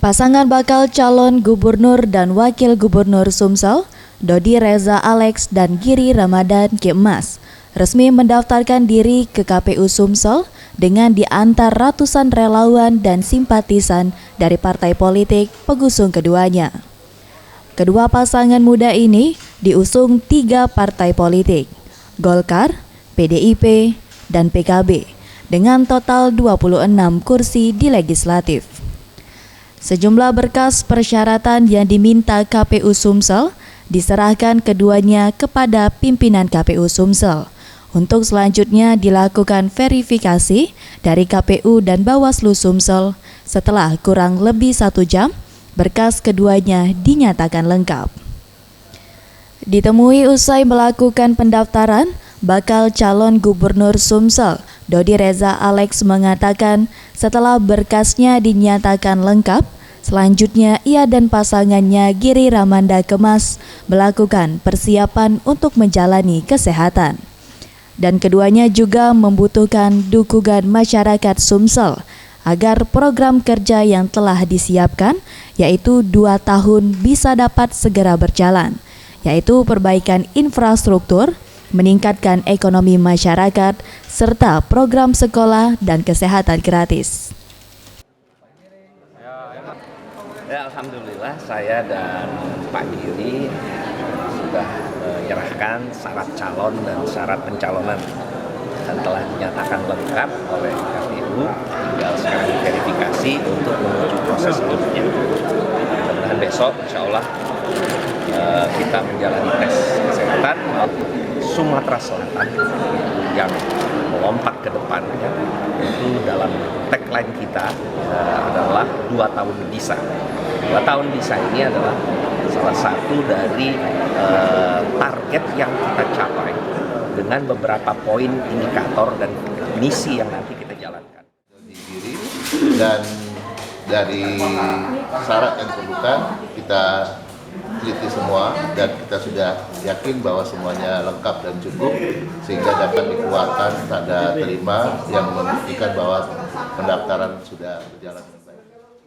Pasangan bakal calon gubernur dan wakil gubernur Sumsel, Dodi Reza Alex dan Giri Ramadan Kemas, resmi mendaftarkan diri ke KPU Sumsel dengan diantar ratusan relawan dan simpatisan dari partai politik pengusung keduanya. Kedua pasangan muda ini diusung 3 partai politik, Golkar, PDIP, dan PKB, dengan total 26 kursi di legislatif. Sejumlah berkas persyaratan yang diminta KPU Sumsel diserahkan keduanya kepada pimpinan KPU Sumsel untuk selanjutnya dilakukan verifikasi dari KPU dan Bawaslu Sumsel. Setelah kurang lebih 1 jam, berkas keduanya dinyatakan lengkap. Ditemui usai melakukan pendaftaran, bakal calon gubernur Sumsel, Dodi Reza Alex mengatakan setelah berkasnya dinyatakan lengkap, selanjutnya ia dan pasangannya Giri Ramanda Kemas melakukan persiapan untuk menjalani kesehatan. Dan keduanya juga membutuhkan dukungan masyarakat Sumsel agar program kerja yang telah disiapkan, yaitu 2 tahun bisa dapat segera berjalan, yaitu perbaikan infrastruktur, meningkatkan ekonomi masyarakat, serta program sekolah dan kesehatan gratis. Ya, alhamdulillah saya dan Pak Giri sudah menyerahkan syarat calon dan syarat pencalonan dan telah dinyatakan lengkap oleh KPU. Tinggal sekarang verifikasi untuk menuju proses selanjutnya. Mudah-mudahan besok insya Allah kita menjalani tes kesehatan. Sumatera Selatan yang melompat ke depan, ya, itu dalam tagline kita adalah 2 tahun bisa. 2 tahun bisa ini adalah salah satu dari target yang kita capai dengan beberapa poin indikator dan misi yang nanti kita jalankan. Dan dari syarat yang diperlukan kita teliti semua dan kita sudah yakin bahwa semuanya lengkap dan cukup sehingga dapat dikeluarkan tanda terima yang membuktikan bahwa pendaftaran sudah berjalan.